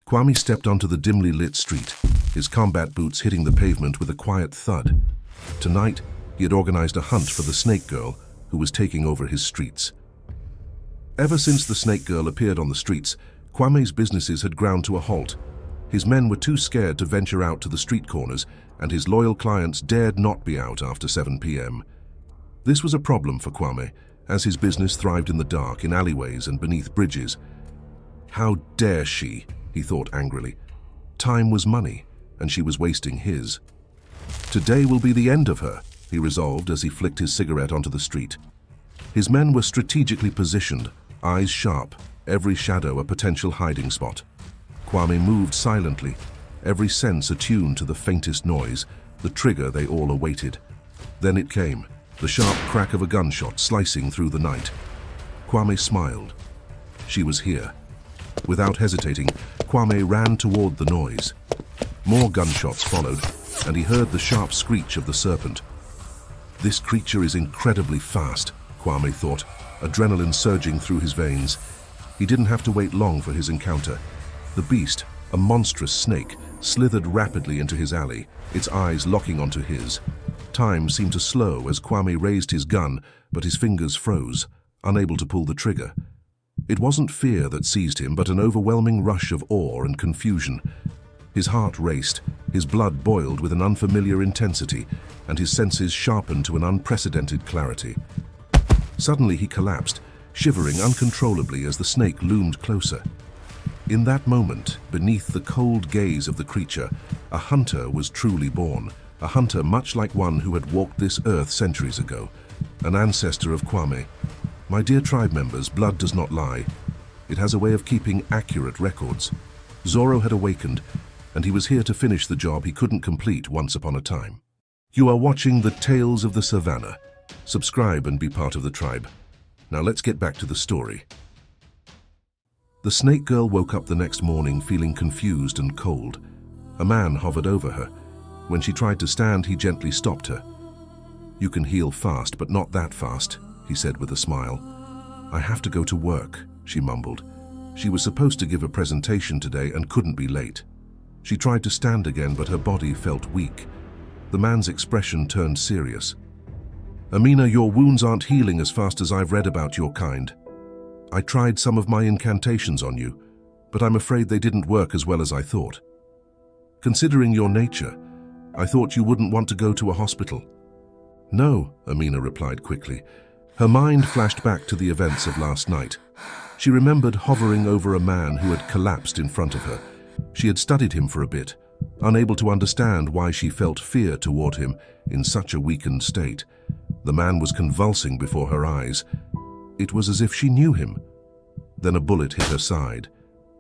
Kwame stepped onto the dimly lit street, his combat boots hitting the pavement with a quiet thud. Tonight, he had organized a hunt for the snake girl who was taking over his streets. Ever since the snake girl appeared on the streets, Kwame's businesses had ground to a halt. His men were too scared to venture out to the street corners, and his loyal clients dared not be out after 7 p.m. This was a problem for Kwame, as his business thrived in the dark, in alleyways and beneath bridges. How dare she, he thought angrily. Time was money, and she was wasting his. Today will be the end of her, he resolved as he flicked his cigarette onto the street. His men were strategically positioned, eyes sharp, every shadow a potential hiding spot. Kwame moved silently, every sense attuned to the faintest noise, the trigger they all awaited. Then it came, the sharp crack of a gunshot slicing through the night. Kwame smiled. She was here. Without hesitating, Kwame ran toward the noise. More gunshots followed, and he heard the sharp screech of the serpent. This creature is incredibly fast, Kwame thought, adrenaline surging through his veins. He didn't have to wait long for his encounter. The beast, a monstrous snake, slithered rapidly into his alley, its eyes locking onto his. Time seemed to slow as Kwame raised his gun, but his fingers froze, unable to pull the trigger. It wasn't fear that seized him, but an overwhelming rush of awe and confusion. His heart raced, his blood boiled with an unfamiliar intensity, and his senses sharpened to an unprecedented clarity. Suddenly he collapsed, shivering uncontrollably as the snake loomed closer. In that moment, beneath the cold gaze of the creature, a hunter was truly born, a hunter much like one who had walked this earth centuries ago, an ancestor of Kwame. My dear tribe members, blood does not lie. It has a way of keeping accurate records. Zorro had awakened, and he was here to finish the job he couldn't complete once upon a time. You are watching the Tales of the Savannah. Subscribe and be part of the tribe. Now let's get back to the story. The snake girl woke up the next morning feeling confused and cold. A man hovered over her. When she tried to stand, he gently stopped her. You can heal fast, but not that fast, he said with a smile. I have to go to work, she mumbled. She was supposed to give a presentation today and couldn't be late. She tried to stand again, but her body felt weak. The man's expression turned serious. Amina, your wounds aren't healing as fast as I've read about your kind. I tried some of my incantations on you, but I'm afraid they didn't work as well as I thought. Considering your nature, I thought you wouldn't want to go to a hospital. No, Amina replied quickly. Her mind flashed back to the events of last night. She remembered hovering over a man who had collapsed in front of her. She had studied him for a bit, unable to understand why she felt fear toward him in such a weakened state. The man was convulsing before her eyes. It was as if she knew him. Then a bullet hit her side,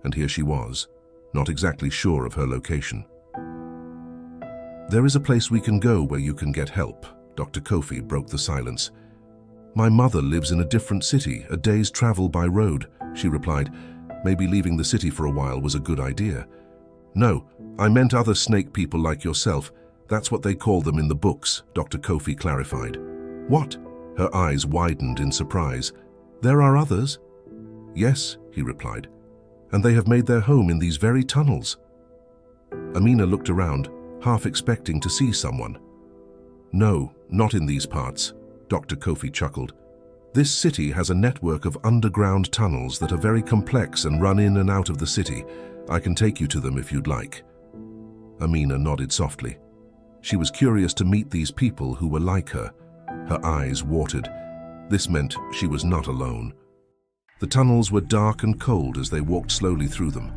and here she was, not exactly sure of her location. There is a place we can go where you can get help, Dr. Kofi broke the silence. My mother lives in a different city, a day's travel by road, she replied. Maybe leaving the city for a while was a good idea. No, I meant other snake people like yourself. That's what they call them in the books, Dr. Kofi clarified. What? Her eyes widened in surprise. There are others? Yes, he replied. And they have made their home in these very tunnels. Amina looked around, half expecting to see someone. No, not in these parts, Dr. Kofi chuckled. This city has a network of underground tunnels that are very complex and run in and out of the city. I can take you to them if you'd like. Amina nodded softly. She was curious to meet these people who were like her. Her eyes watered. This meant she was not alone. The tunnels were dark and cold as they walked slowly through them.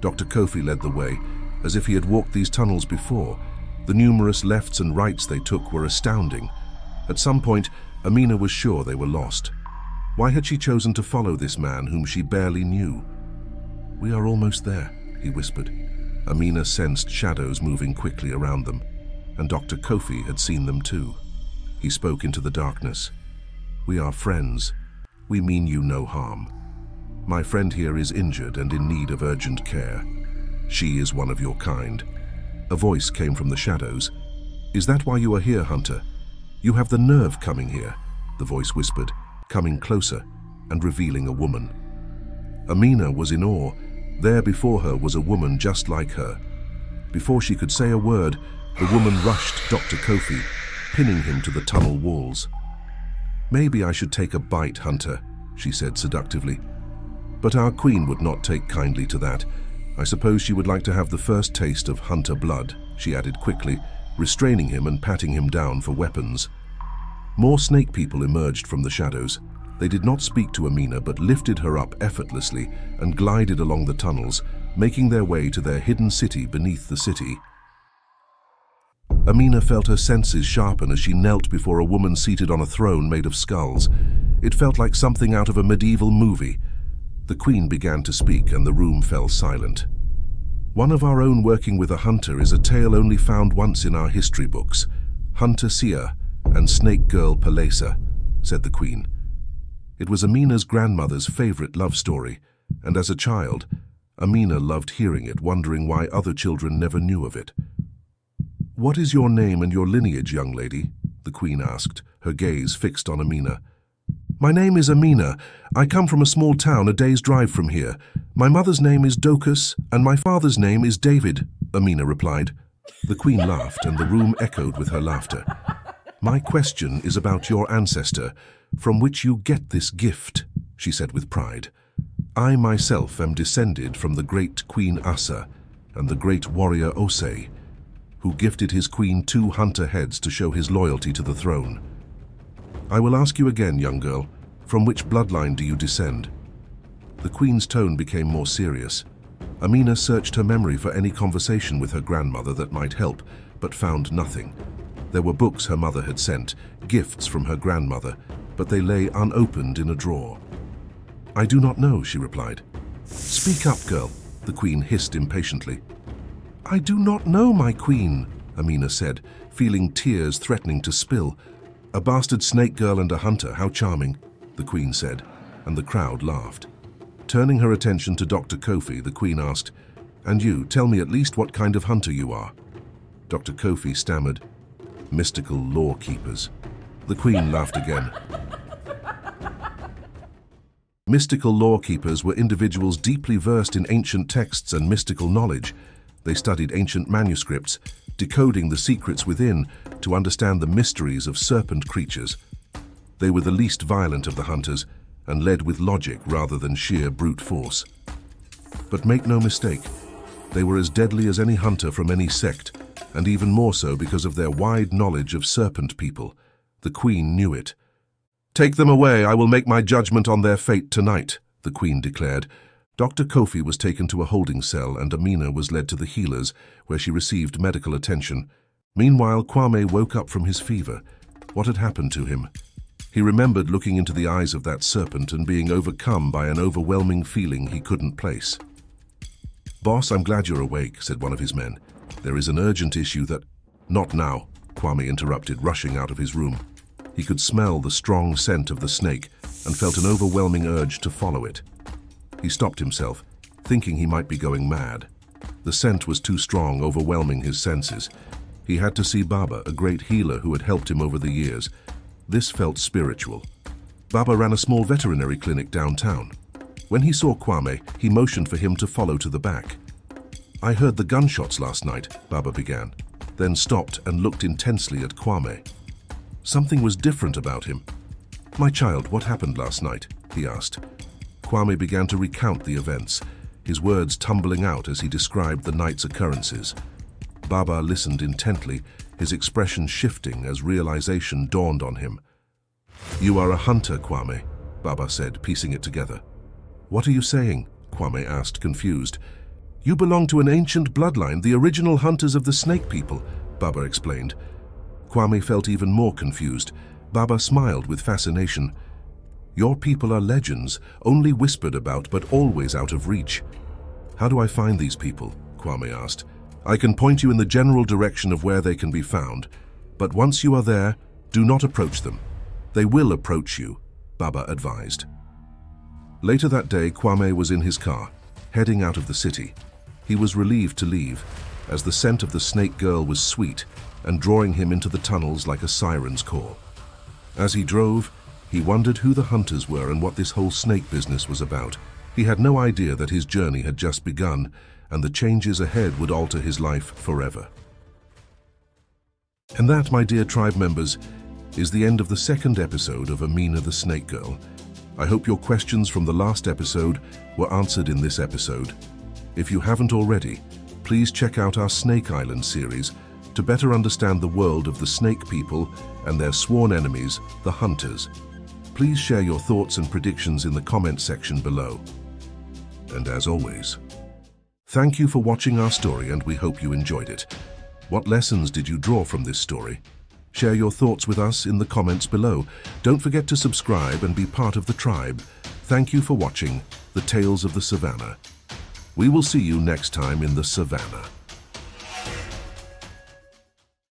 Dr. Kofi led the way, as if he had walked these tunnels before. The numerous lefts and rights they took were astounding. At some point, Amina was sure they were lost. Why had she chosen to follow this man whom she barely knew? We are almost there, he whispered. Amina sensed shadows moving quickly around them, and Dr. Kofi had seen them too. He spoke into the darkness. We are friends. We mean you no harm. My friend here is injured and in need of urgent care. She is one of your kind. A voice came from the shadows. Is that why you are here, Hunter? You have the nerve coming here, the voice whispered, coming closer and revealing a woman. Amina was in awe. There before her was a woman just like her. Before she could say a word, the woman rushed Dr. Kofi, pinning him to the tunnel walls. "Maybe I should take a bite, Hunter," she said seductively. But our queen would not take kindly to that. "I suppose she would like to have the first taste of Hunter blood," she added quickly, restraining him and patting him down for weapons. More snake people emerged from the shadows. They did not speak to Amina, but lifted her up effortlessly and glided along the tunnels, making their way to their hidden city beneath the city. Amina felt her senses sharpen as she knelt before a woman seated on a throne made of skulls. It felt like something out of a medieval movie. The queen began to speak, and the room fell silent. "One of our own working with a hunter is a tale only found once in our history books. Hunter Sia and Snake Girl Palesa," said the queen. It was Amina's grandmother's favorite love story, and as a child, Amina loved hearing it, wondering why other children never knew of it. "What is your name and your lineage, young lady?" the queen asked, her gaze fixed on Amina. "My name is Amina. I come from a small town a day's drive from here. My mother's name is Docus, and my father's name is David," Amina replied. The queen laughed, and the room echoed with her laughter. "My question is about your ancestor, from which you get this gift," she said with pride. "I myself am descended from the great Queen Asa and the great warrior Osei, who gifted his queen 2 hunter heads to show his loyalty to the throne. I will ask you again, young girl, from which bloodline do you descend?" The queen's tone became more serious. Amina searched her memory for any conversation with her grandmother that might help, but found nothing. There were books her mother had sent, gifts from her grandmother, but they lay unopened in a drawer. "I do not know," she replied. "Speak up, girl," the queen hissed impatiently. "I do not know, my queen," Amina said, feeling tears threatening to spill. "A bastard snake girl and a hunter, how charming," the queen said, and the crowd laughed. Turning her attention to Dr. Kofi, the queen asked, "And you, tell me at least what kind of hunter you are." Dr. Kofi stammered, "Mystical law keepers." The queen laughed again. Mystical law keepers were individuals deeply versed in ancient texts and mystical knowledge. They studied ancient manuscripts, decoding the secrets within to understand the mysteries of serpent creatures. They were the least violent of the hunters and led with logic rather than sheer brute force. But make no mistake, they were as deadly as any hunter from any sect, and even more so because of their wide knowledge of serpent people. The queen knew it. "Take them away, I will make my judgment on their fate tonight," the queen declared. Dr. Kofi was taken to a holding cell and Amina was led to the healers, where she received medical attention. Meanwhile, Kwame woke up from his fever. What had happened to him? He remembered looking into the eyes of that serpent and being overcome by an overwhelming feeling he couldn't place. "Boss, I'm glad you're awake," said one of his men. "There is an urgent issue that—" "Not now," Kwame interrupted, rushing out of his room. He could smell the strong scent of the snake and felt an overwhelming urge to follow it. He stopped himself, thinking he might be going mad. The scent was too strong, overwhelming his senses. He had to see Baba, a great healer who had helped him over the years. This felt spiritual. Baba ran a small veterinary clinic downtown. When he saw Kwame, he motioned for him to follow to the back. "I heard the gunshots last night," Baba began, then stopped and looked intensely at Kwame. Something was different about him. "My child, what happened last night?" he asked. Kwame began to recount the events, his words tumbling out as he described the night's occurrences. Baba listened intently, his expression shifting as realization dawned on him. "You are a hunter, Kwame," Baba said, piecing it together. "What are you saying?" Kwame asked, confused. "You belong to an ancient bloodline, the original hunters of the snake people," Baba explained. Kwame felt even more confused. Baba smiled with fascination. "Your people are legends, only whispered about but always out of reach." "How do I find these people?" Kwame asked. "I can point you in the general direction of where they can be found, but once you are there, do not approach them. They will approach you," Baba advised. Later that day, Kwame was in his car, heading out of the city. He was relieved to leave, as the scent of the snake girl was sweet and drawing him into the tunnels like a siren's call. As he drove, he wondered who the hunters were and what this whole snake business was about. He had no idea that his journey had just begun and the changes ahead would alter his life forever. And that, my dear tribe members, is the end of the second episode of Amina the Snake Girl. I hope your questions from the last episode were answered in this episode. If you haven't already, please check out our Snake Island series to better understand the world of the snake people and their sworn enemies, the hunters. Please share your thoughts and predictions in the comment section below. And as always, thank you for watching our story, and we hope you enjoyed it. What lessons did you draw from this story? Share your thoughts with us in the comments below. Don't forget to subscribe and be part of the tribe. Thank you for watching The Tales of the Savannah. We will see you next time in the Savannah.